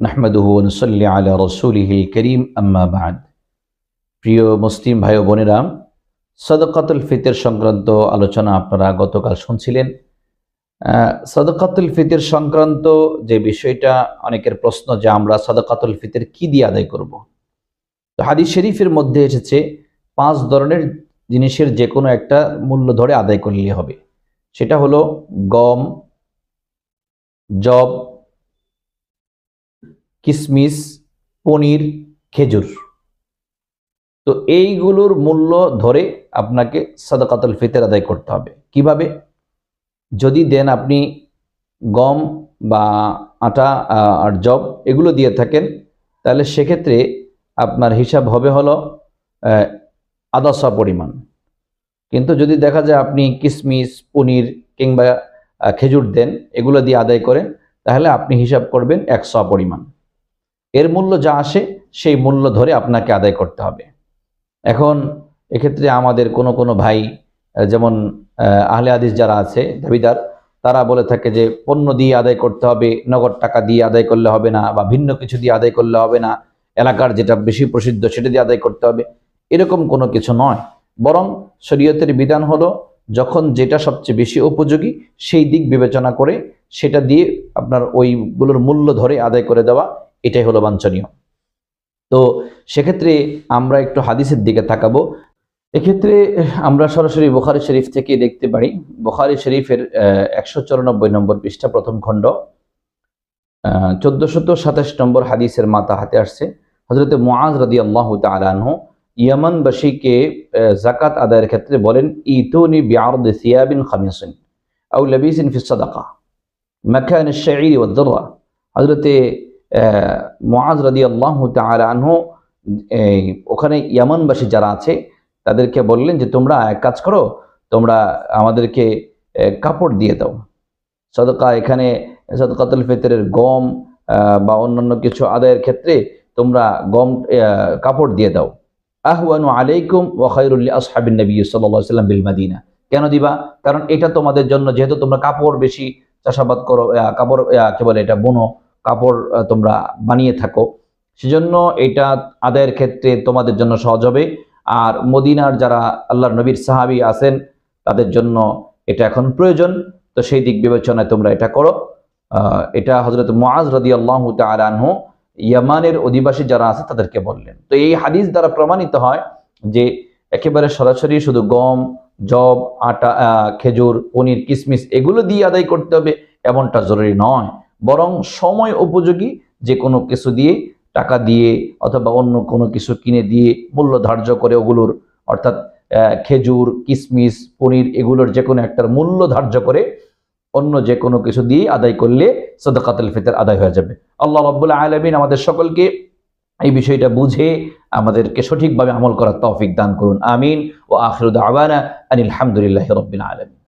নাহমাদুহু ওয়া নুসাল্লি আলা রাসূলিহিল কারীম আম্মা বা'দ। প্রিয় মুসলিম ভাই ও বোনেরা, সাদাকাতুল ফিতর সংক্রান্ত আলোচনা আপনারা গতকাল শুনছিলেন। সাদাকাতুল ফিতর সংক্রান্ত যে বিষয়টা অনেকের প্রশ্ন যে আমরা সাদাকাতুল ফিতর কি দিয়ে আদায় করব। তো হাদিস শরীফের মধ্যে এসেছে 5 ধরনের জিনিসের যে কোনো একটা মূল্য ধরে আদায় করলে হবে। সেটা হলো গম, যব, কিশমিশ, পনির, খেজুর। তো এইগুলোর মূল্য ধরে আপনাকে সাদাকাতুল ফিতর আদায় করতে হবে। কিভাবে? যদি দেন আপনি গম বা আটা আর যব এগুলো দিয়ে থাকেন, তাহলে সেক্ষেত্রে আপনার হিসাব হবে হলো আধা শ পরিমাণ। কিন্তু যদি দেখা যায় আপনি কিশমিশ, পনির কিংবা খেজুর দেন, এগুলো দিয়ে আদায় করেন, তাহলে আপনি হিসাব করবেন 100 পরিমাণ। এর মূল্য যা আসে সেই মূল্য ধরে আপনাকে আদায় করতে হবে। এখন এক্ষেত্রে আমাদের কোনো ভাই, যেমন আহলে হাদিস যারা আছে দাবিদার, তারা বলে থাকে যে পণ্য দিয়ে আদায় করতে হবে, নগদ টাকা দিয়ে আদায় করলে হবে না, বা ভিন্ন কিছু দিয়ে আদায় করলে হবে না, এলাকার যেটা বেশি প্রসিদ্ধ সেটা দিয়ে আদায় করতে হবে। এরকম কোনো কিছু নয়, বরং শরীয়তের বিধান হলো যখন যেটা সবচেয়ে বেশি উপযোগী সেই দিক বিবেচনা করে সেটা দিয়ে আপনার ওইগুলোর মূল্য ধরে আদায় করে দেওয়া, এটাই হলো বাঞ্ছনীয়। তো সেক্ষেত্রে আমরা একটু হাদিসের দিকে তাকাবো। এক্ষেত্রে আমরা সরাসরি বুখারী শরীফ থেকে দেখতে পারি। বুখারী শরীফের 194 নম্বর পৃষ্ঠা, প্রথম খণ্ড, 1427 নম্বর হাদিসের মাথা হাতে আসছে। হযরত মুআজ রাদিয়াল্লাহু তাআলা আনহু ইয়ামানবাসীকে যাকাত আদায়ের ক্ষেত্রে বলেন, ইতুনি বিআরদি সিয়াবিন খামিসিন আও লাবিসিন ফি সাদাকা মাকান আশ-শাঈরি ওয়াদ-যুররা। হযরত মুআজ রাদিয়াল্লাহু তাআলা আনহু ওখানে ইয়ামানবাসী যারা আছে তাদেরকে বললেন যে তোমরা এক কাজ করো, তোমরা আমাদেরকে কাপড় দিয়ে দাও। সাদাকা, এখানে সাদাকাতুল ফিতরের গম বা অন্যান্য কিছু আদায়ের ক্ষেত্রে তোমরা গম কাপড় দিয়ে দাও। আহওয়ানু আলাইকুম ওয়া খায়রুল লিআসহাবিন নবী সাল্লাল্লাহু আলাইহি ওয়াসাল্লাম বিল মাদিনা। কেন দিবা? কারণ এটা তোমাদের জন্য, যেহেতু তোমরা কাপড় বেশি চাষাবাদ করো, কাপড় কি বলে এটা, বুনো কাপড় তোমরা বানিয়ে থাকো, সেজন্য এটা আদায়ের ক্ষেত্রে তোমাদের জন্য সহজ হবে। আর মদিনার যারা আল্লাহর নবীর সাহাবী আছেন তাদের জন্য এটা এখন প্রয়োজন, তো সেই দিক বিবেচনায় তোমরা এটা করো। এটা হযরত মুআজ রাদিয়াল্লাহু তাআলা আনহু ইয়ামানের অধিবাসী যারা আছে তাদেরকে বললেন। তো এই হাদিস দ্বারা প্রমাণিত হয় যে একেবারে সরাসরি শুধু গম, যব, আটা, খেজুর, পনির, কিশমিশ এগুলো দিয়ে আদায় করতে হবে এমনটা জরুরি নয়, বরং সময় উপযোগী যে কোনো কিছু দিয়ে, টাকা দিয়ে অথবা অন্য কোনো কিছু কিনে দিয়ে মূল্য ধার্য করে ওগুলোর, অর্থাৎ খেজুর, কিশমিশ, পনির এগুলোর যে কোনো একটার মূল্য ধার্য করে অন্য যে কোনো কিছু দিয়ে আদায় করলে সাদাকাতুল ফিতর আদায় হয়ে যাবে। আল্লাহ রাব্বুল আলামিন আমাদের সকলকে এই বিষয়টা বুঝে আমাদেরকে সঠিকভাবে আমল করার তৌফিক দান করুন। আমিন। ওয়া আখিরু দাওয়ানা আনিল হামদুলিল্লাহি রাব্বিল আলামিন।